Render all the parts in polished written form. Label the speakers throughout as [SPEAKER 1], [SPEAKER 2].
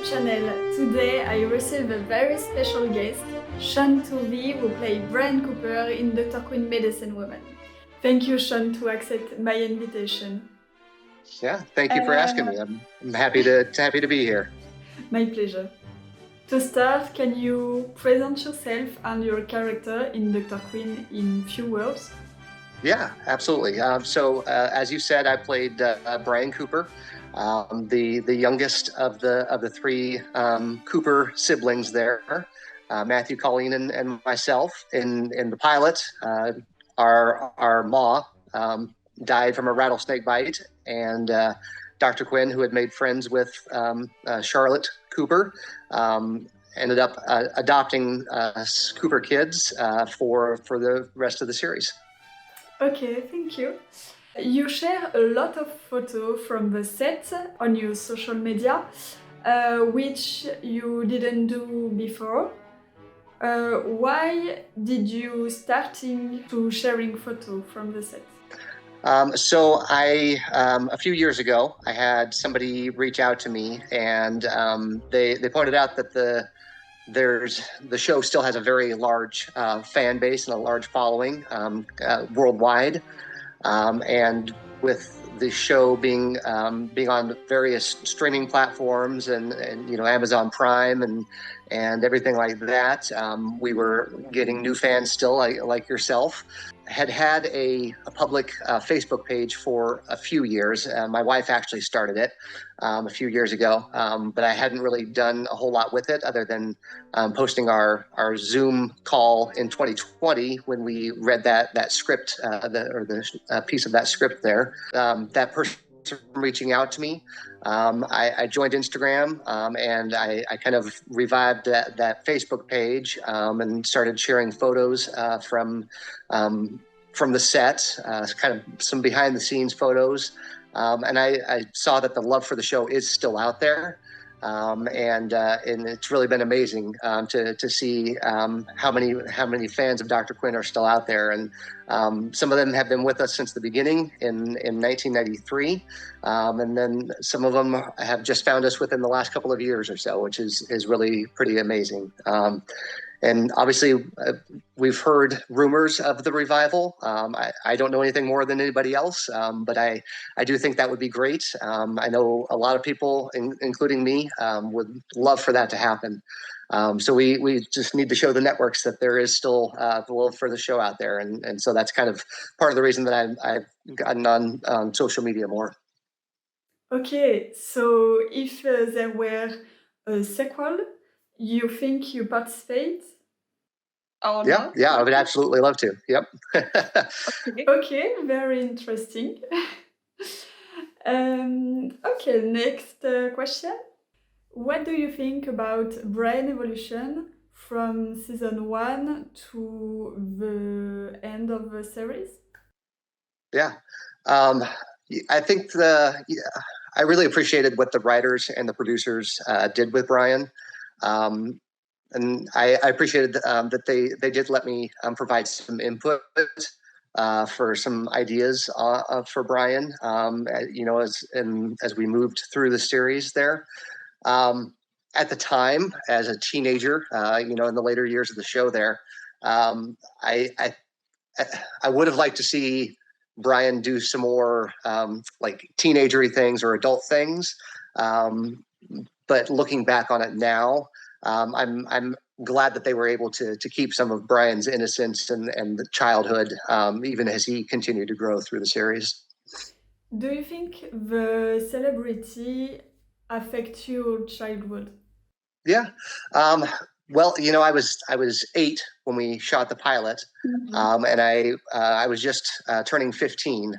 [SPEAKER 1] YouTube channel. Today I receive a very special guest, Shawn Toovey, who played Brian Cooper in Dr.Quinn Medicine Woman. Thank you, Shawn, to accept my invitation.
[SPEAKER 2] Yeah, thank you for asking me. I'm happy to be here.
[SPEAKER 1] My pleasure. To start, can you present yourself and your character in Dr. Quinn in few words?
[SPEAKER 2] Yeah, absolutely. As you said, I played Brian Cooper, the youngest of the three Cooper siblings there, Matthew, Colleen, and myself. In the pilot, our ma died from a rattlesnake bite, and Dr. Quinn, who had made friends with Charlotte Cooper, ended up adopting Cooper kids for the rest of the series.
[SPEAKER 1] Okay, thank you. You share a lot of photos from the set on your social media, which you didn't do before. Why did you starting to sharing photos from the set?
[SPEAKER 2] A few years ago, I had somebody reach out to me, and they pointed out that the show still has a very large fan base and a large following worldwide, and with the show being on various streaming platforms and Amazon Prime and everything like that, we were getting new fans still, like yourself. Had a public Facebook page for a few years. My wife actually started it a few years ago, but I hadn't really done a whole lot with it other than posting our Zoom call in 2020 when we read that script, the piece of that script there. That person reaching out to me, I joined Instagram, and I kind of revived that Facebook page and started sharing photos from the set, kind of some behind the scenes photos. And I saw that the love for the show is still out there. And it's really been amazing to see how many fans of Dr. Quinn are still out there, and some of them have been with us since the beginning in 1993, and then some of them have just found us within the last couple of years or so, which is really pretty amazing. And obviously, we've heard rumors of the revival. I don't know anything more than anybody else, but I do think that would be great. I know a lot of people, including me, would love for that to happen. So we just need to show the networks that there is still the love for the show out there. And so that's kind of part of the reason that I've gotten on social media more.
[SPEAKER 1] Okay, so if there were a sequel, you think you participate? Or
[SPEAKER 2] Yeah,
[SPEAKER 1] not?
[SPEAKER 2] yeah, I would absolutely love to. Yep.
[SPEAKER 1] Okay, very interesting. Okay, next question. What do you think about Brian evolution from season 1 to the end of the series?
[SPEAKER 2] Yeah. I think I really appreciated what the writers and the producers did with Brian. And I appreciated that they did let me provide some input for some ideas for Brian, as we moved through the series there. At the time, as a teenager, in the later years of the show there, I would have liked to see Brian do some more like teenagery things or adult things. But looking back on it now, I'm glad that they were able to keep some of Brian's innocence and the childhood, even as he continued to grow through the series.
[SPEAKER 1] Do you think the celebrity affect your childhood?
[SPEAKER 2] Yeah. Well, I was 8 when we shot the pilot, and I was just turning 15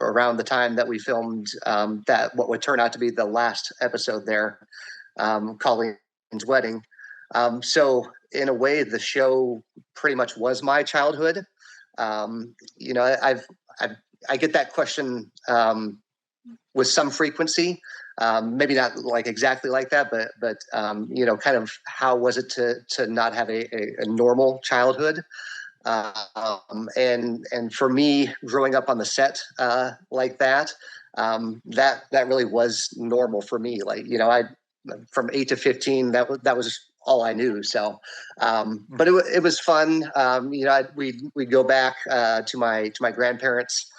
[SPEAKER 2] around the time that we filmed that what would turn out to be the last episode there, Colleen's wedding. So in a way, the show pretty much was my childhood. I get that question with some frequency. Maybe not like exactly like that, but kind of how was it to not have a normal childhood? And for me, growing up on the set like that, that really was normal for me. Like, from 8 to 15, that was all I knew. So, but it was fun. We'd go back to my grandparents'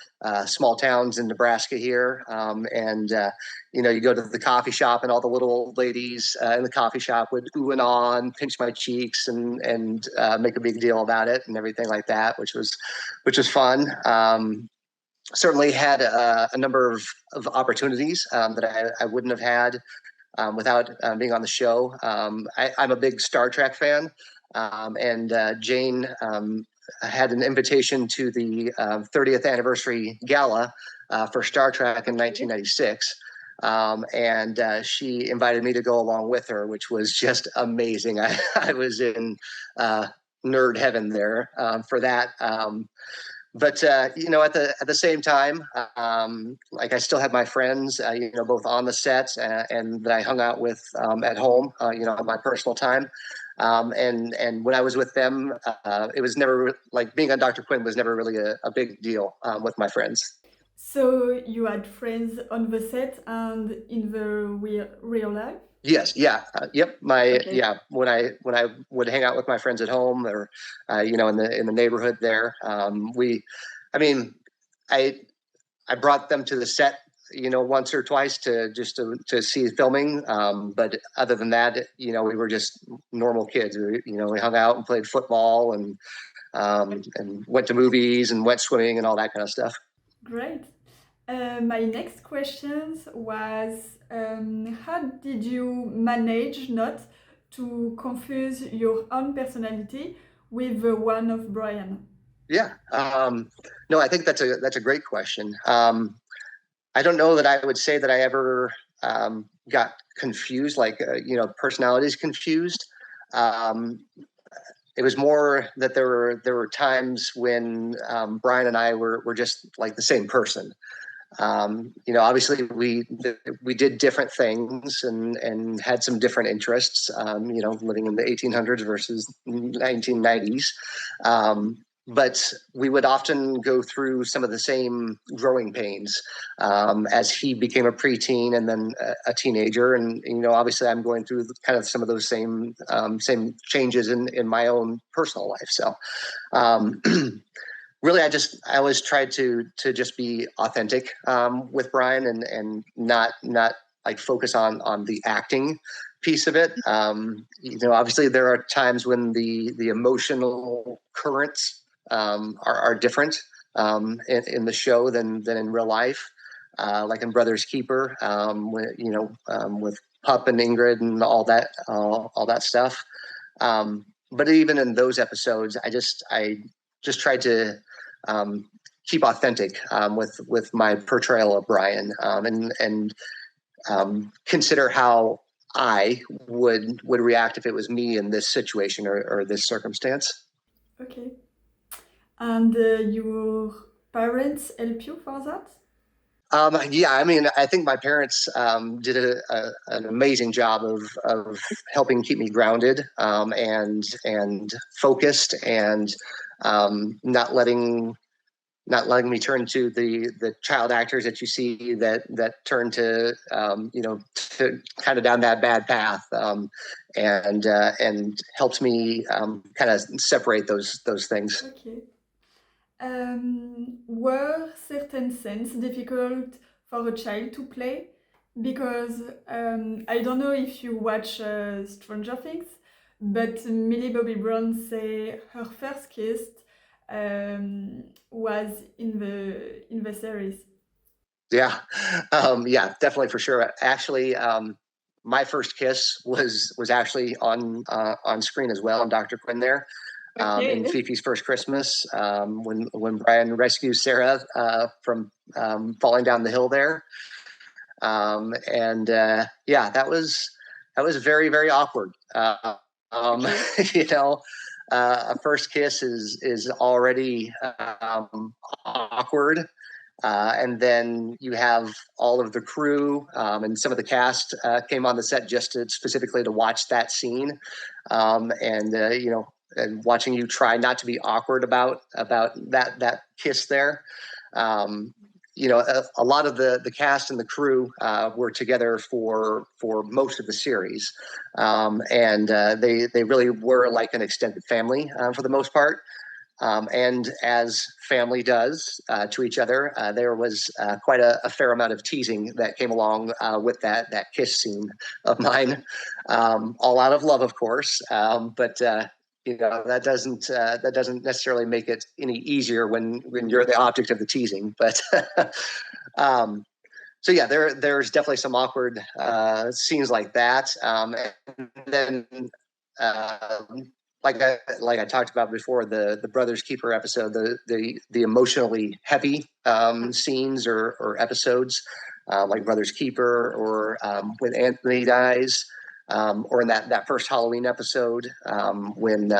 [SPEAKER 2] small towns in Nebraska here, you go to the coffee shop, and all the little old ladies in the coffee shop would ooh and ah and pinch my cheeks and make a big deal about it and everything like that, which was fun. Certainly had a number of opportunities that I wouldn't have had without being on the show. I'm a big Star Trek fan, and Jane had an invitation to the 30th anniversary gala for Star Trek in 1996. She invited me to go along with her, which was just amazing. I was in nerd heaven there for that. But at the same time, I still had my friends, both on the sets and that I hung out with at home, on my personal time. And when I was with them, it was never like being on Dr. Quinn was never really a big deal with my friends.
[SPEAKER 1] So you had friends on the set and in the real life?
[SPEAKER 2] Yes. Yeah. Yep.
[SPEAKER 1] Okay.
[SPEAKER 2] When I would hang out with my friends at home or, in the neighborhood there, I brought them to the set, once or twice to see filming. But other than that, we were just normal kids. We hung out and played football and went to movies and went swimming and all that kind of stuff.
[SPEAKER 1] Great. My next question was, how did you manage not to confuse your own personality with the one of Brian?
[SPEAKER 2] Yeah. No, I think that's a great question. I don't know that I would say that I ever got confused, personalities confused. It was more that there were times when Brian and I were just like the same person. Obviously we did different things and had some different interests, living in the 1800s versus 1990s. But we would often go through some of the same growing pains as he became a preteen and then a teenager. And, obviously I'm going through kind of some of those same changes in my own personal life. So, really, I always tried to just be authentic with Brian and not like focus on the acting piece of it. Obviously there are times when the emotional currents are different in the show than in real life, like in Brother's Keeper, with Pup and Ingrid and all that stuff. But even in those episodes, I just tried to keep authentic with my portrayal of Brian, and consider how I would react if it was me in this situation or this circumstance.
[SPEAKER 1] Okay. And your parents help you for that?
[SPEAKER 2] I think my parents did an amazing job of helping keep me grounded and focused and not letting me turn to the child actors that you see that turn to to kind of down that bad path, and helps me kind of separate those things.
[SPEAKER 1] Okay. Were certain scenes difficult for a child to play? Because I don't know if you watch Stranger Things, but Millie Bobby Brown say her first kiss was in the series.
[SPEAKER 2] Yeah, definitely for sure. Actually, my first kiss was actually on screen as well on Dr. Quinn there.
[SPEAKER 1] Okay.
[SPEAKER 2] In Fifi's First Christmas, when Brian rescues Sarah from falling down the hill there, that was very, very awkward.
[SPEAKER 1] Okay.
[SPEAKER 2] A first kiss is already awkward. And then you have all of the crew and some of the cast came on the set just specifically to watch that scene, and watching you try not to be awkward about that kiss there. a lot of the cast and the crew were together for most of the series, and they really were like an extended family for the most part. And as family does to each other, there was quite a fair amount of teasing that came along with that kiss scene of mine, all out of love, of course. But that doesn't necessarily make it any easier when you're the object of the teasing. But so yeah, there's definitely some awkward scenes like that. And then like I talked about before, the Brothers Keeper episode, the emotionally heavy scenes or episodes, like Brothers Keeper, or when Anthony dies, or in that first Halloween episode, when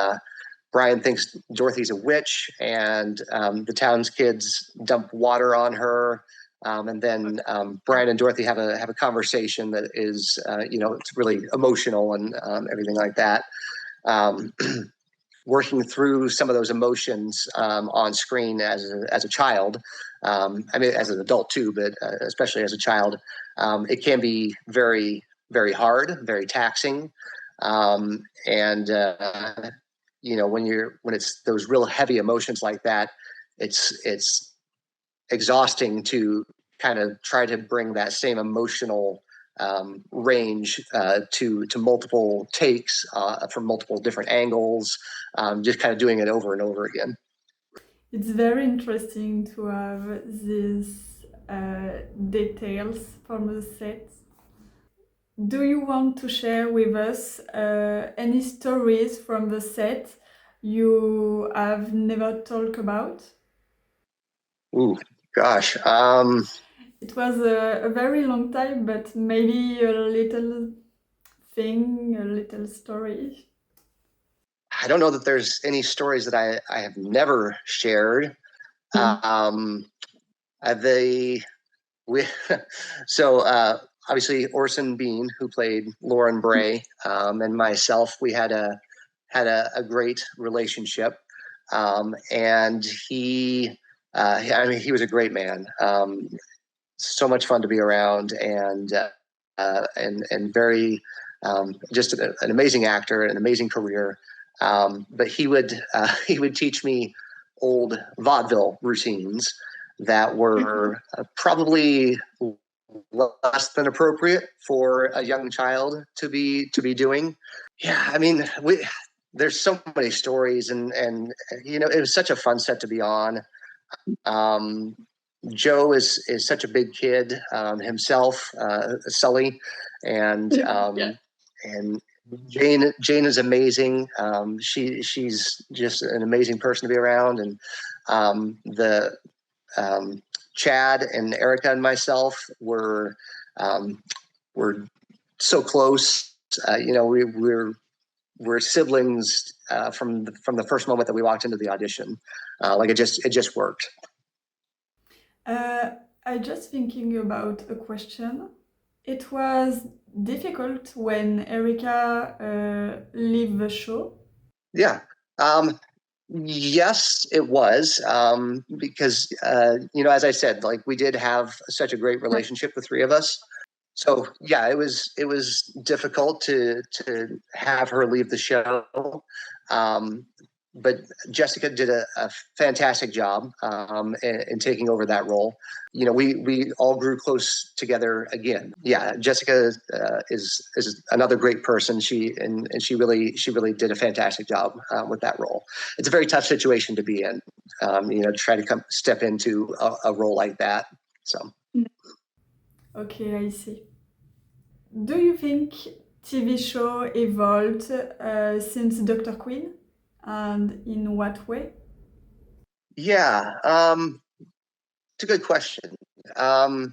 [SPEAKER 2] Brian thinks Dorothy's a witch, and the town's kids dump water on her. And then Brian and Dorothy have a conversation that is, it's really emotional and everything like that. Working through some of those emotions on screen as a child, I mean, as an adult too, but especially as a child, it can be very, very hard, very taxing. And when it's those real heavy emotions like that, it's exhausting to kind of try to bring that same emotional range to multiple takes from multiple different angles, just kind of doing it over and over again.
[SPEAKER 1] It's very interesting to have these details from the set. Do you want to share with us any stories from the set you have never talked about?
[SPEAKER 2] Ooh, gosh.
[SPEAKER 1] It was a very long time, but maybe a little thing, a little story.
[SPEAKER 2] I don't know that there's any stories that I have never shared. So obviously Orson Bean, who played Lauren Bray, and myself, we had a great relationship, and he was a great man. So much fun to be around, and very just an amazing actor, an amazing career. But he would teach me old vaudeville routines that were probably less than appropriate for a young child to be doing. Yeah, I mean, there's so many stories, and it was such a fun set to be on. Joe is such a big kid himself, Sully, and and Jane is amazing. She's just an amazing person to be around, and the Chad and Erica and myself were so close. We're siblings from the first moment that we walked into the audition. It just worked.
[SPEAKER 1] I just thinking about a question. It was difficult when Erica left the show.
[SPEAKER 2] Yeah. Yes, it was, because as I said, like, we did have such a great relationship, the three of us. So yeah, it was difficult to have her leave the show. But Jessica did a fantastic job in taking over that role. We all grew close together again. Yeah, Jessica is another great person. She really did a fantastic job with that role. It's a very tough situation to be in. To try to step into a role like that. So.
[SPEAKER 1] Okay, I see. Do you think TV show evolved since Dr. Quinn, and in what way?
[SPEAKER 2] Yeah, it's a good question. I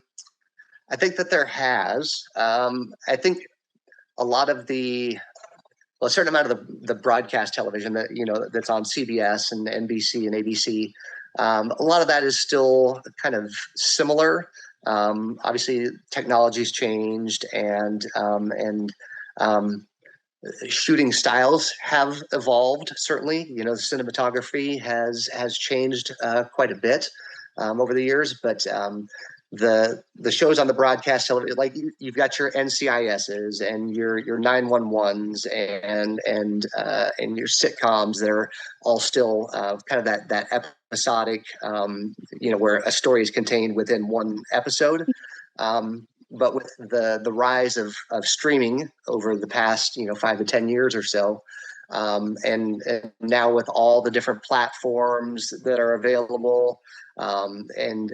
[SPEAKER 2] think that there has. I think a lot of a certain amount of the broadcast television that's on CBS and NBC and ABC, a lot of that is still kind of similar. Obviously, technology's changed, and shooting styles have evolved. Certainly, the cinematography has changed quite a bit. over the years, but the shows on the broadcast television, like you've got your NCISs and your 911s and your sitcoms that are all still kind of that episodic, where a story is contained within one episode. But with the rise of streaming over the past 5 to 10 years or so, and now with all the different platforms that are available, and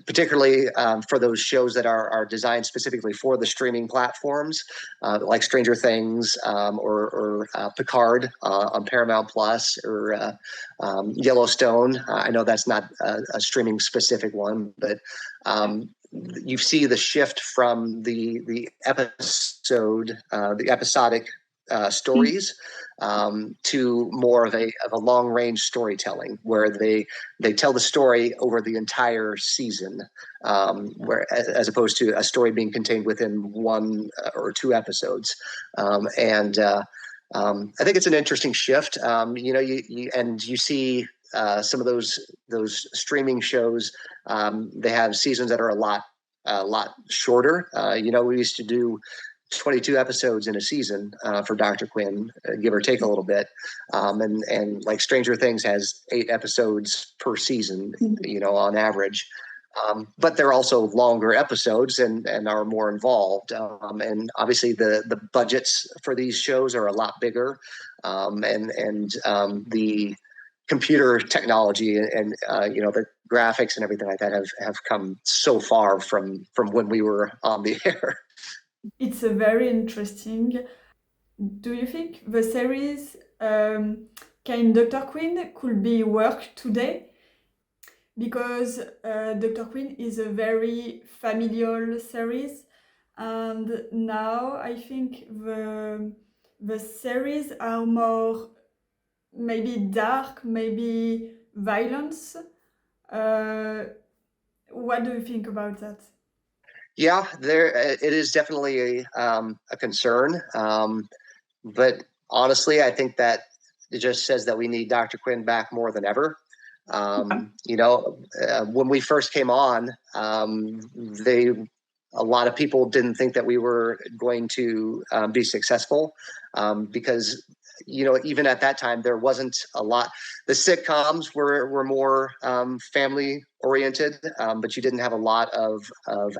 [SPEAKER 2] particularly for those shows that are designed specifically for the streaming platforms, like Stranger Things, or Picard on Paramount Plus, or Yellowstone. I know that's not a streaming specific one, but you see the shift from the episodic stories to more of a long range storytelling, where they tell the story over the entire season, where as opposed to a story being contained within 1 or 2 episodes. I think it's an interesting shift. You see some of those streaming shows. They have seasons that are a lot shorter. We used to do 22 episodes in a season for Dr. Quinn, give or take a little bit. And like Stranger Things has 8 episodes per season, on average. But they're also longer episodes and are more involved. And obviously the budgets for these shows are a lot bigger. And the computer technology and the graphics and everything like that have come so far from when we were on the air.
[SPEAKER 1] It's a very interesting. Do you think the series Kind Dr. Quinn could be worked today? Because Dr. Quinn is a very familial series, and now I think the series are more maybe dark, maybe violence. What do you think about that?
[SPEAKER 2] Yeah, it is definitely a concern. But honestly, I think that it just says that we need Dr. Quinn back more than ever. When we first came on, a lot of people didn't think that we were going to be successful, because even at that time there wasn't a lot. The sitcoms were more family oriented, but you didn't have a lot of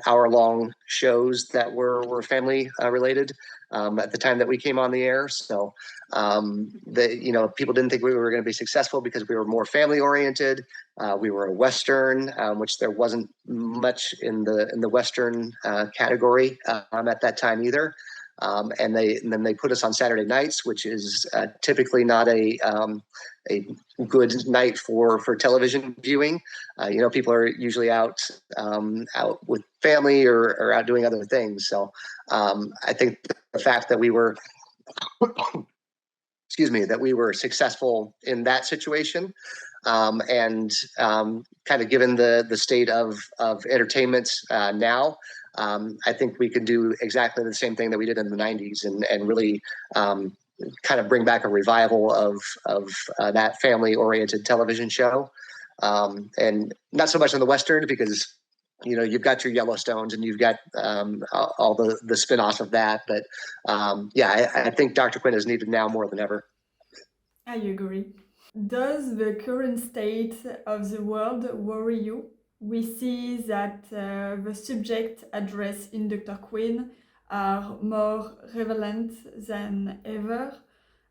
[SPEAKER 2] hour-long shows that were family related at the time that we came on the air. So people didn't think we were going to be successful because we were more family oriented. We were a Western, which there wasn't much in the Western category at that time either. And then they put us on Saturday nights, which is typically not a good night for television viewing. People are usually out with family or out doing other things. So I think the fact that we were successful in that situation, and kind of given the state of entertainment now, I think we could do exactly the same thing that we did in the 90s and really kind of bring back a revival of that family-oriented television show. And not so much on the Western, because you've got your Yellowstones and you've got all the spin-offs of that. But I think Dr. Quinn is needed now more than ever.
[SPEAKER 1] I agree. Does the current state of the world worry you? We see that the subjects addressed in Dr. Quinn are more relevant than ever.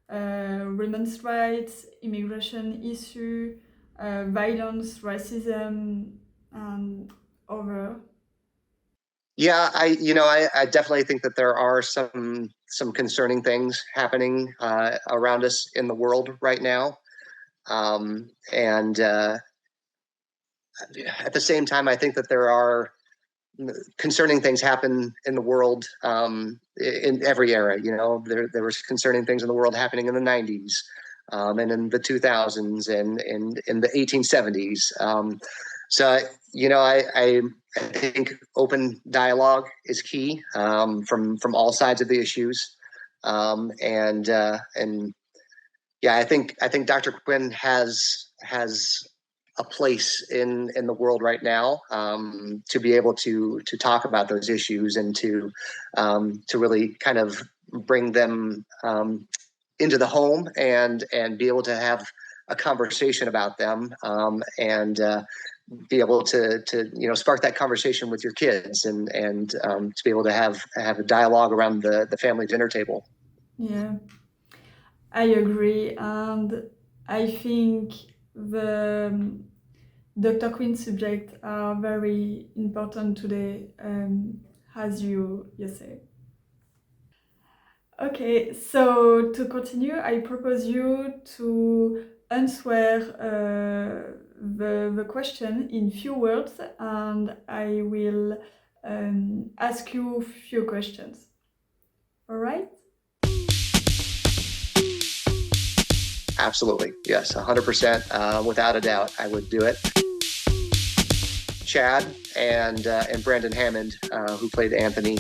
[SPEAKER 1] Women's rights, immigration issue, violence, racism, and other.
[SPEAKER 2] Yeah, I definitely think that there are some concerning things happening around us in the world right now. And at the same time, I think that there are concerning things happen in the world in every era. There was concerning things in the world happening in the 90s, and in the 2000s, and in the 1870s. So I think open dialogue is key, from all sides of the issues, and I think Dr. Quinn has a place in the world right now, to be able to talk about those issues and to really kind of bring them into the home and be able to have a conversation about them, and be able to spark that conversation with your kids and to be able to have a dialogue around the family dinner table.
[SPEAKER 1] Yeah, I agree, and I think the Dr. Quinn subjects are very important today, as you say. Okay, so to continue, I propose you to answer the question in few words, and I will ask you few questions. All right?
[SPEAKER 2] Absolutely, yes, 100%, without a doubt, I would do it. Chad and Brandon Hammond, who played Anthony.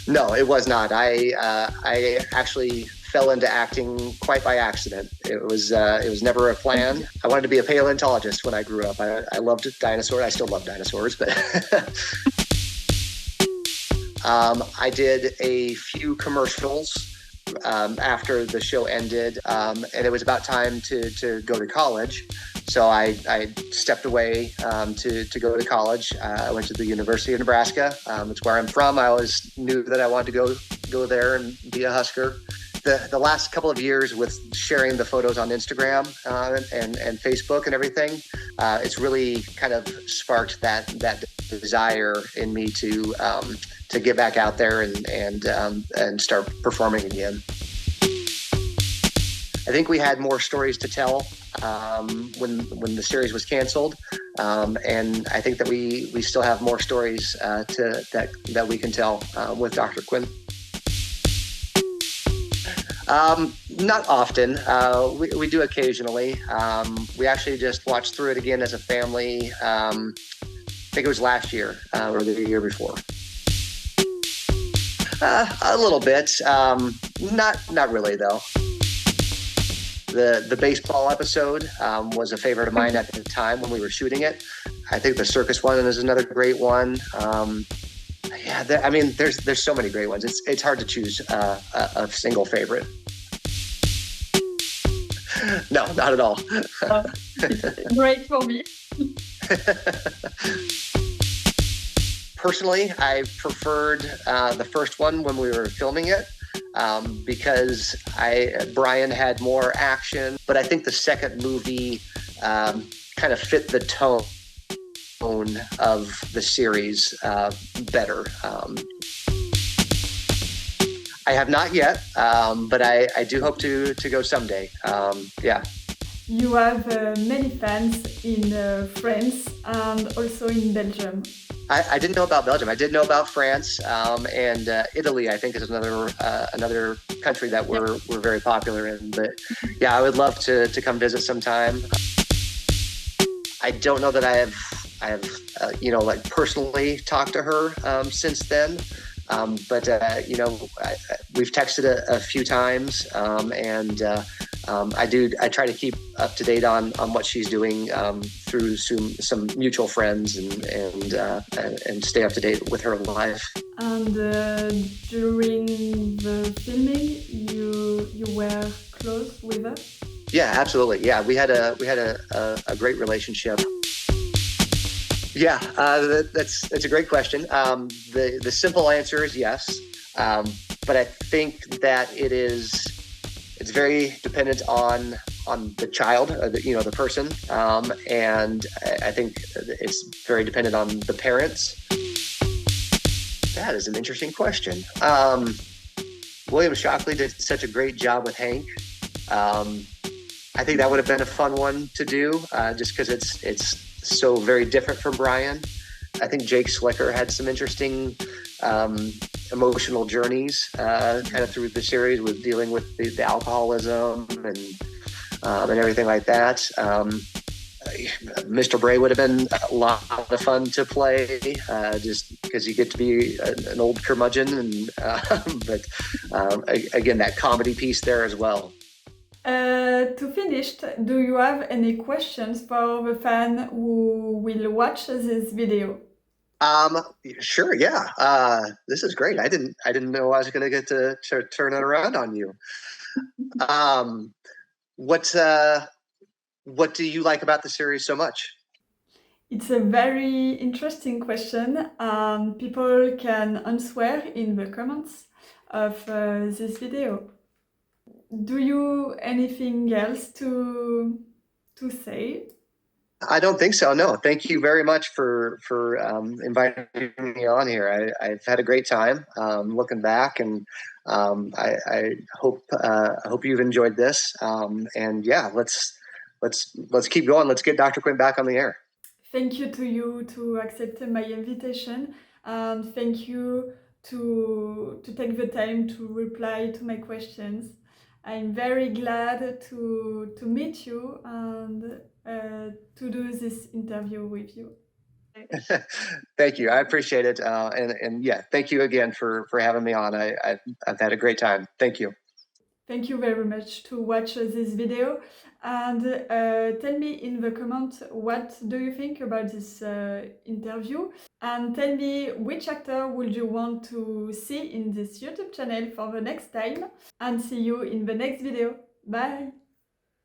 [SPEAKER 2] No, it was not. I actually fell into acting quite by accident. It was never a plan. I wanted to be a paleontologist when I grew up. I loved dinosaurs. I still love dinosaurs, but I did a few commercials after the show ended, and it was about time to go to college. So I stepped away to go to college. I went to the University of Nebraska. It's where I'm from. I always knew that I wanted to go there and be a Husker. The last couple of years with sharing the photos on Instagram and Facebook and everything, it's really kind of sparked that desire in me to get back out there and start performing again. I think we had more stories to tell when the series was canceled, and I think that we still have more stories that we can tell with Dr. Quinn. Not often. We do occasionally. We actually just watched through it again as a family. I think it was last year or the year before. A little bit. Not really though. The baseball episode was a favorite of mine at the time when we were shooting it. I think the circus one is another great one. There's so many great ones. It's hard to choose a single favorite. No, not at all.
[SPEAKER 1] Great for me.
[SPEAKER 2] Personally, I preferred the first one when we were filming it. Because Brian had more action, but I think the second movie kind of fit the tone of the series better. I have not yet, but I do hope to go someday. Yeah.
[SPEAKER 1] You have many fans in France and also in Belgium.
[SPEAKER 2] I didn't know about Belgium. I did know about France, and Italy, I think, is another country that we're very popular in. But yeah, I would love to come visit sometime. I don't know that I have personally talked to her since then. But we've texted a few times, and I try to keep up to date on what she's doing through some mutual friends and stay up to date with her life. And
[SPEAKER 1] during the filming, you were close with her?
[SPEAKER 2] Yeah, absolutely. Yeah, we had a great relationship. Yeah, that's a great question. The simple answer is yes, but I think that it's very dependent on the child, the person, and I think it's very dependent on the parents. That is an interesting question. William Shockley did such a great job with Hank. I think that would have been a fun one to do, just because it's so very different from Brian. I think Jake Slicker had some interesting emotional journeys kind of through the series with dealing with the alcoholism and everything like that. Mr. Bray would have been a lot of fun to play, just because you get to be an old curmudgeon, but again, that comedy piece there as well.
[SPEAKER 1] To finish, do you have any questions for the fan who will watch this video?
[SPEAKER 2] Sure, yeah. This is great. I didn't know I was going to get to turn it around on you. Um, what do you like about the series so much?
[SPEAKER 1] It's a very interesting question. People can answer in the comments of this video. Do you anything else to say?
[SPEAKER 2] I don't think so. No, thank you very much for inviting me on here. I've had a great time looking back, and I hope you've enjoyed this. And yeah, let's keep going. Let's get Dr. Quinn back on the air.
[SPEAKER 1] Thank you to you to accept my invitation, and thank you to take the time to reply to my questions. I'm very glad to meet you and to do this interview with you.
[SPEAKER 2] Thank you. I appreciate it. And yeah, thank you again for having me on. I've had a great time. Thank you.
[SPEAKER 1] Thank you very much to watch this video, and tell me in the comment what do you think about this interview, and tell me which actor would you want to see in this YouTube channel for the next time, and see you in the next video. Bye!